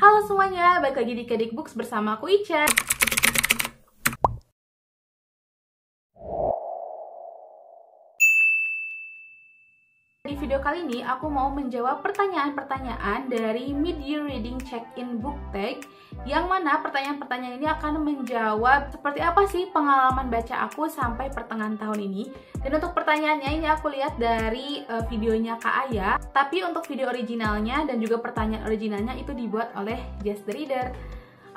Halo semuanya, balik lagi di Kedik Books bersama aku Ica. Di video kali ini aku mau menjawab pertanyaan-pertanyaan dari Mid-Year Reading Check-in Book Tag, yang mana pertanyaan-pertanyaan ini akan menjawab seperti apa sih pengalaman baca aku sampai pertengahan tahun ini. Dan untuk pertanyaannya ini aku lihat dari videonya Kak Aya, tapi untuk video originalnya dan juga pertanyaan originalnya itu dibuat oleh Just the Reader.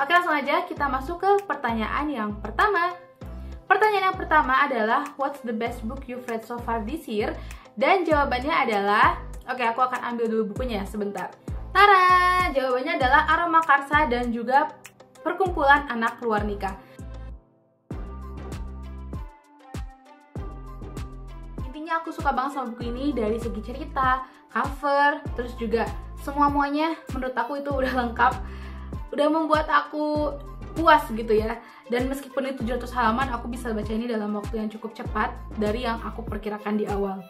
Oke, langsung aja kita masuk ke pertanyaan yang pertama. Pertanyaan yang pertama adalah, what's the best book you've read so far this year? Dan jawabannya adalah, oke, aku akan ambil dulu bukunya sebentar. Tara, jawabannya adalah Aroma Karsa dan juga Perkumpulan Anak Luar Nikah. Intinya aku suka banget sama buku ini dari segi cerita, cover, terus juga semua-muanya menurut aku itu udah lengkap. Udah membuat aku puas gitu ya. Dan meskipun itu 700 halaman, aku bisa baca ini dalam waktu yang cukup cepat dari yang aku perkirakan di awal.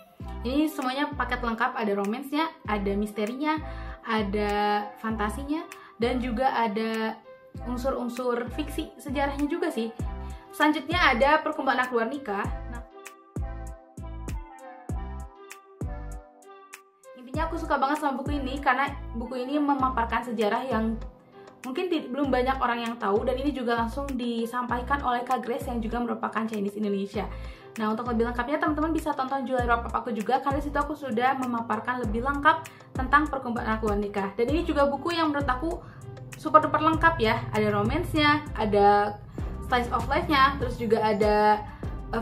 Ini semuanya paket lengkap, ada romansnya, ada misterinya, ada fantasinya, dan juga ada unsur-unsur fiksi sejarahnya juga sih. Selanjutnya ada Perkumpulan Anak Luar Nikah. Nah, intinya aku suka banget sama buku ini karena buku ini memaparkan sejarah yang mungkin belum banyak orang yang tahu, dan ini juga langsung disampaikan oleh Kak Grace yang juga merupakan Chinese Indonesia. Nah, untuk lebih lengkapnya teman-teman bisa tonton July Wrap Up aku juga, karena situ aku sudah memaparkan lebih lengkap tentang Perkumpulan Anak Luar Nikah. Dan ini juga buku yang menurut aku super duper lengkap ya. Ada romansnya, ada slice of life-nya, terus juga ada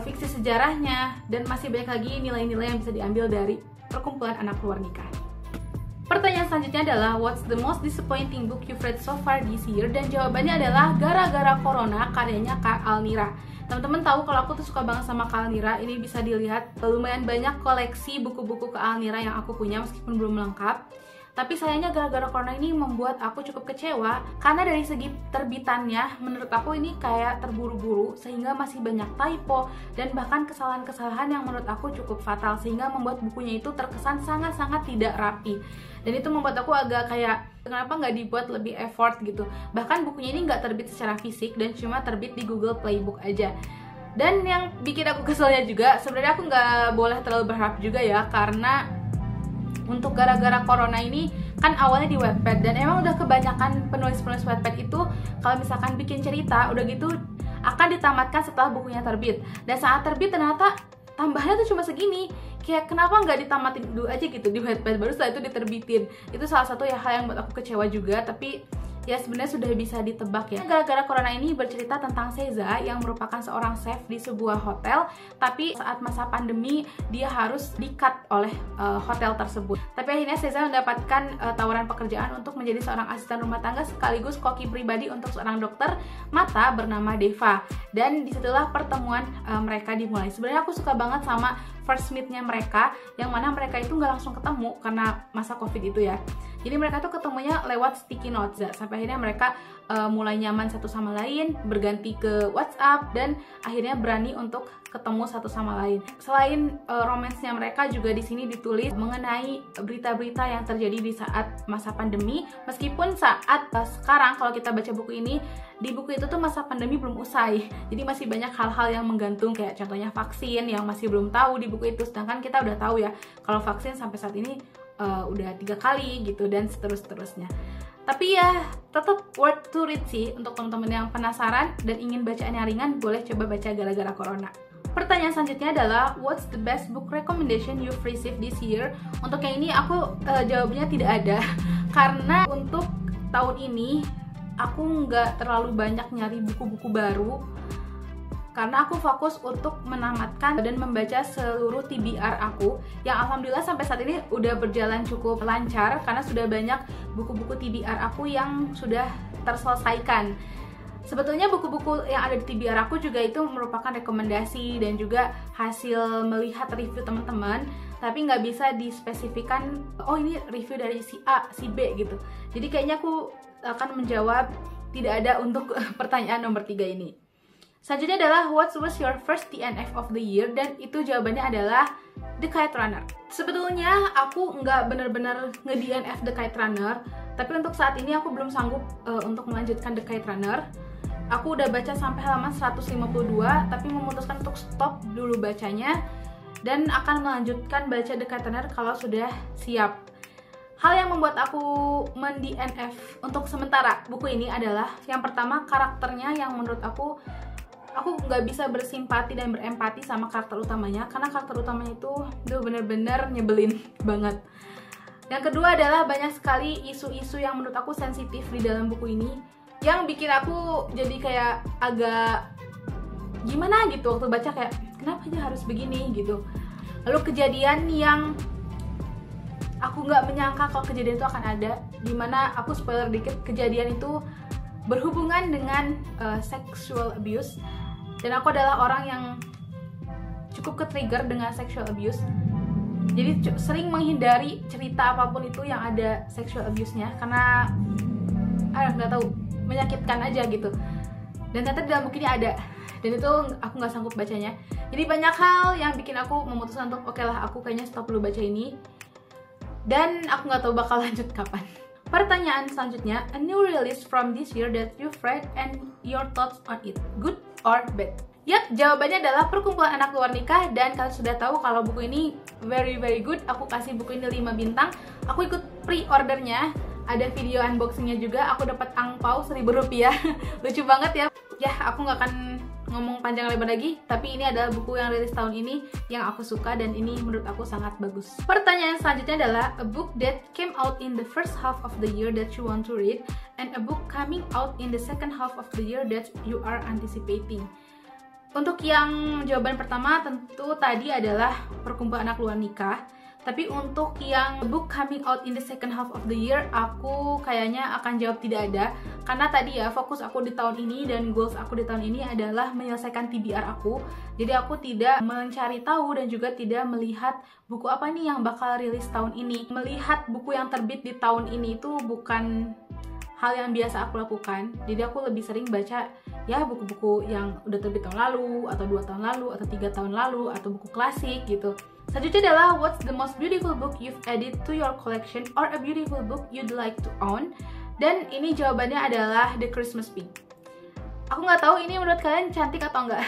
fiksi sejarahnya, dan masih banyak lagi nilai-nilai yang bisa diambil dari Perkumpulan Anak Luar Nikah. Pertanyaan selanjutnya adalah, what's the most disappointing book you've read so far this year? Dan jawabannya adalah Gara-Gara Corona, karyanya Kak Alnira. Teman-teman tahu kalau aku tuh suka banget sama Kak Alnira. Ini bisa dilihat lumayan banyak koleksi buku-buku Kak Alnira yang aku punya meskipun belum lengkap. Tapi sayangnya Gara-Gara Corona ini membuat aku cukup kecewa karena dari segi terbitannya menurut aku ini kayak terburu-buru, sehingga masih banyak typo dan bahkan kesalahan-kesalahan yang menurut aku cukup fatal, sehingga membuat bukunya itu terkesan sangat-sangat tidak rapi. Dan itu membuat aku agak kayak, kenapa nggak dibuat lebih effort gitu. Bahkan bukunya ini nggak terbit secara fisik dan cuma terbit di Google Playbook aja. Dan yang bikin aku keselnya juga, sebenarnya aku nggak boleh terlalu berharap juga ya, karena untuk Gara-Gara Corona ini kan awalnya di Wattpad, dan emang udah kebanyakan penulis-penulis Wattpad itu kalau misalkan bikin cerita udah gitu akan ditamatkan setelah bukunya terbit. Dan saat terbit ternyata tambahnya tuh cuma segini. Kayak kenapa nggak ditamatin dulu aja gitu di Wattpad, baru setelah itu diterbitin. Itu salah satu ya hal yang buat aku kecewa juga, tapi ya sebenarnya sudah bisa ditebak ya. Gara-Gara Corona ini bercerita tentang Seiza yang merupakan seorang chef di sebuah hotel, tapi saat masa pandemi dia harus di-cut oleh hotel tersebut. Tapi akhirnya Seiza mendapatkan tawaran pekerjaan untuk menjadi seorang asisten rumah tangga sekaligus koki pribadi untuk seorang dokter mata bernama Deva. Dan disitulah pertemuan mereka dimulai. Sebenarnya aku suka banget sama first meet-nya mereka, yang mana mereka itu nggak langsung ketemu karena masa COVID itu ya. Jadi mereka tuh ketemunya lewat sticky notes, sampai akhirnya mereka mulai nyaman satu sama lain, berganti ke WhatsApp, dan akhirnya berani untuk ketemu satu sama lain. Selain romansnya mereka juga di sini ditulis mengenai berita-berita yang terjadi di saat masa pandemi. Meskipun saat sekarang kalau kita baca buku ini, di buku itu tuh masa pandemi belum usai. Jadi masih banyak hal-hal yang menggantung, kayak contohnya vaksin yang masih belum tahu di buku itu. Sedangkan kita udah tahu ya kalau vaksin sampai saat ini udah 3 kali gitu, dan seterusnya. Tapi ya tetap worth to read sih. Untuk teman-teman yang penasaran dan ingin bacaan yang ringan, boleh coba baca Gara-Gara Corona. Pertanyaan selanjutnya adalah, what's the best book recommendation you've received this year? Untuk yang ini aku jawabnya tidak ada karena untuk tahun ini aku nggak terlalu banyak nyari buku-buku baru, karena aku fokus untuk menamatkan dan membaca seluruh TBR aku, yang alhamdulillah sampai saat ini udah berjalan cukup lancar karena sudah banyak buku-buku TBR aku yang sudah terselesaikan. Sebetulnya buku-buku yang ada di TBR aku juga itu merupakan rekomendasi dan juga hasil melihat review teman-teman, tapi nggak bisa dispesifikan, oh ini review dari si A, si B gitu. Jadi kayaknya aku akan menjawab tidak ada untuk pertanyaan nomor 3 ini. Selanjutnya adalah, what was your first DNF of the year? Dan itu jawabannya adalah The Kite Runner. Sebetulnya aku nggak bener-bener nge-DNF The Kite Runner, Tapi untuk saat ini aku belum sanggup untuk melanjutkan The Kite Runner. Aku udah baca sampai halaman 152, tapi memutuskan untuk stop dulu bacanya dan akan melanjutkan baca The Kite Runner kalau sudah siap. Hal yang membuat aku men-DNF untuk sementara buku ini adalah yang pertama, karakternya yang menurut aku nggak bisa bersimpati dan berempati sama karakter utamanya, karena karakter utamanya itu bener-bener nyebelin banget. Yang kedua adalah banyak sekali isu-isu yang menurut aku sensitif di dalam buku ini, yang bikin aku jadi kayak agak gimana gitu waktu baca, kayak kenapa aja harus begini gitu. Lalu kejadian yang aku nggak menyangka kalau kejadian itu akan ada, dimana aku spoiler dikit, kejadian itu berhubungan dengan sexual abuse, dan aku adalah orang yang cukup ke-trigger dengan sexual abuse. Jadi sering menghindari cerita apapun itu yang ada sexual abuse-nya, karena nggak tahu, menyakitkan aja gitu. Dan ternyata di dalam buku ini ada, dan itu aku nggak sanggup bacanya. Jadi banyak hal yang bikin aku memutuskan untuk oke lah, aku kayaknya stop dulu baca ini, dan aku nggak tahu bakal lanjut kapan. Pertanyaan selanjutnya, a new release from this year that you've read and your thoughts on it, good or bad? Yap, jawabannya adalah Perkumpulan Anak Luar Nikah, dan kalian sudah tahu kalau buku ini very good. Aku kasih buku ini 5 bintang. Aku ikut pre-ordernya, ada video unboxingnya juga, aku dapat angpau Rp1.000. Lucu banget ya. Ya, aku nggak akan ngomong panjang lebar lagi, tapi ini adalah buku yang rilis tahun ini yang aku suka, dan ini menurut aku sangat bagus. Pertanyaan selanjutnya adalah a book that came out in the first half of the year that you want to read and a book coming out in the second half of the year that you are anticipating. Untuk yang jawaban pertama tentu tadi adalah Perkumpulan Anak Luar Nikah. Tapi untuk yang book coming out in the second half of the year, aku kayaknya akan jawab tidak ada. Karena tadi ya, fokus aku di tahun ini dan goals aku di tahun ini adalah menyelesaikan TBR aku. Jadi aku tidak mencari tahu dan juga tidak melihat buku apa nih yang bakal rilis tahun ini. Melihat buku yang terbit di tahun ini itu bukan hal yang biasa aku lakukan. Jadi aku lebih sering baca ya buku-buku yang udah terbit tahun lalu, atau 2 tahun lalu, atau 3 tahun lalu, atau buku klasik gitu. Selanjutnya adalah what's the most beautiful book you've added to your collection or a beautiful book you'd like to own? Dan ini jawabannya adalah The Christmas Pig. Aku nggak tahu ini menurut kalian cantik atau enggak.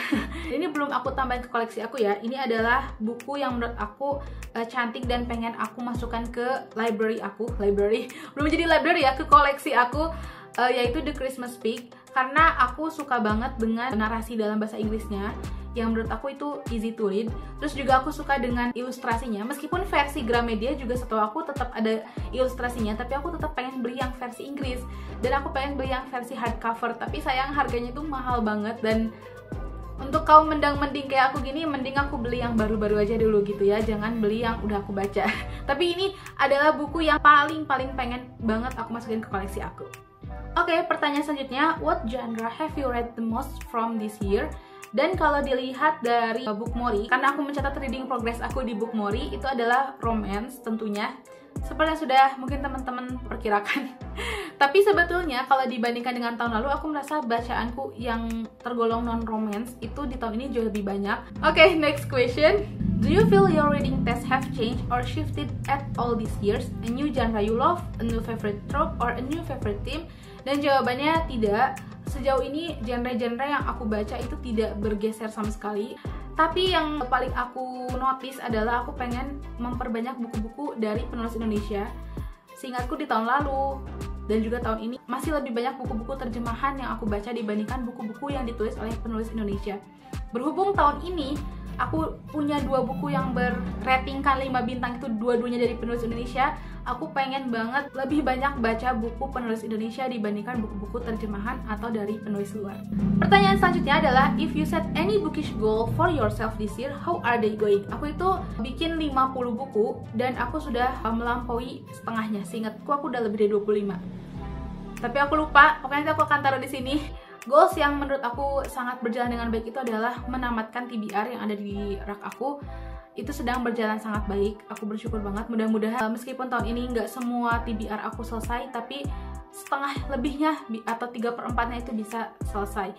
Ini belum aku tambahin ke koleksi aku ya. Ini adalah buku yang menurut aku cantik dan pengen aku masukkan ke library aku. Belum jadi library ya, ke koleksi aku, yaitu The Christmas Pig. Karena aku suka banget dengan narasi dalam bahasa Inggrisnya, yang menurut aku itu easy to read. Terus juga aku suka dengan ilustrasinya, meskipun versi Gramedia juga setahu aku tetap ada ilustrasinya, tapi aku tetap pengen beli yang versi Inggris, dan aku pengen beli yang versi hardcover, tapi sayang harganya itu mahal banget. Dan untuk kaum mendang-mending kayak aku gini, mending aku beli yang baru-baru aja dulu gitu ya, jangan beli yang udah aku baca. Tapi ini adalah buku yang paling pengen banget aku masukin ke koleksi aku. Oke, pertanyaan selanjutnya, what genre have you read the most from this year? Dan kalau dilihat dari Bookmori, karena aku mencatat reading progress aku di Bookmori, itu adalah romance tentunya, seperti yang sudah mungkin teman-teman perkirakan. Tapi sebetulnya kalau dibandingkan dengan tahun lalu, aku merasa bacaanku yang tergolong non-romance itu di tahun ini jauh lebih banyak. Oke, next question. Do you feel your reading tastes have changed or shifted at all these years? A new genre you love, a new favorite trope, or a new favorite theme? Dan jawabannya tidak. Sejauh ini genre-genre yang aku baca itu tidak bergeser sama sekali. Tapi yang paling aku notice adalah aku pengen memperbanyak buku-buku dari penulis Indonesia. Seingatku di tahun lalu dan juga tahun ini masih lebih banyak buku-buku terjemahan yang aku baca dibandingkan buku-buku yang ditulis oleh penulis Indonesia. Berhubung tahun ini aku punya 2 buku yang berratingkan 5 bintang, itu dua-duanya dari penulis Indonesia, aku pengen banget lebih banyak baca buku penulis Indonesia dibandingkan buku-buku terjemahan atau dari penulis luar. Pertanyaan selanjutnya adalah, if you set any bookish goal for yourself this year, how are they going? Aku itu bikin 50 buku dan aku sudah melampaui setengahnya. Seingatku aku udah lebih dari 25. Tapi aku lupa, pokoknya aku akan taruh di sini. Goals yang menurut aku sangat berjalan dengan baik itu adalah menamatkan TBR yang ada di rak aku. Itu sedang berjalan sangat baik. Aku bersyukur banget. Mudah-mudahan meskipun tahun ini nggak semua TBR aku selesai, tapi setengah lebihnya atau 3/4-nya itu bisa selesai.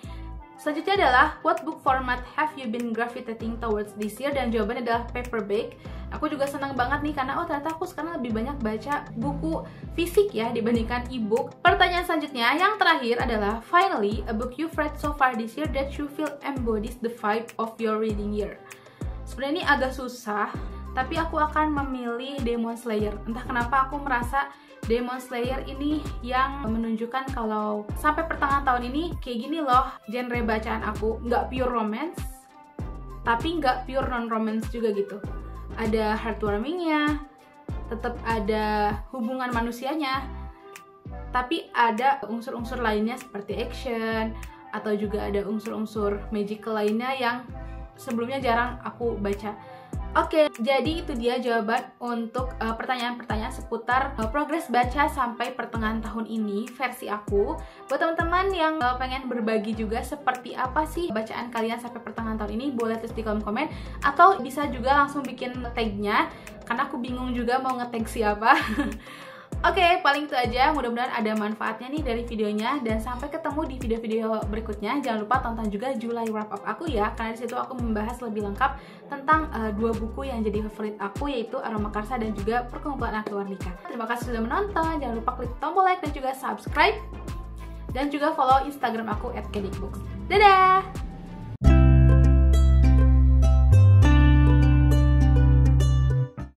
Selanjutnya adalah what book format have you been gravitating towards this year, dan jawabannya adalah paperback. Aku juga senang banget nih karena ternyata aku sekarang lebih banyak baca buku fisik ya dibandingkan e-book. Pertanyaan selanjutnya yang terakhir adalah finally a book you've read so far this year that you feel embodies the vibe of your reading year. Sebenarnya ini agak susah, tapi aku akan memilih Demon Slayer. Entah kenapa aku merasa Demon Slayer ini yang menunjukkan kalau sampai pertengahan tahun ini kayak gini loh genre bacaan aku. Nggak pure romance, tapi nggak pure non-romance juga gitu. Ada heartwarmingnya, tetap ada hubungan manusianya, tapi ada unsur-unsur lainnya seperti action, atau juga ada unsur-unsur magical lainnya yang sebelumnya jarang aku baca. Oke, jadi itu dia jawaban untuk pertanyaan-pertanyaan seputar progres baca sampai pertengahan tahun ini versi aku. Buat teman-teman yang pengen berbagi juga seperti apa sih bacaan kalian sampai pertengahan tahun ini, boleh tulis di kolom komen, atau bisa juga langsung bikin tagnya, karena aku bingung juga mau nge-tag siapa. Oke, paling itu aja. Mudah-mudahan ada manfaatnya nih dari videonya, dan sampai ketemu di video-video berikutnya. Jangan lupa tonton juga July wrap up aku ya, karena disitu aku membahas lebih lengkap tentang dua buku yang jadi favorit aku, yaitu Aroma Karsa dan juga Perkumpulan Aktuarnika. Terima kasih sudah menonton. Jangan lupa klik tombol like dan juga subscribe, dan juga follow Instagram aku @kedikbooks. Dadah!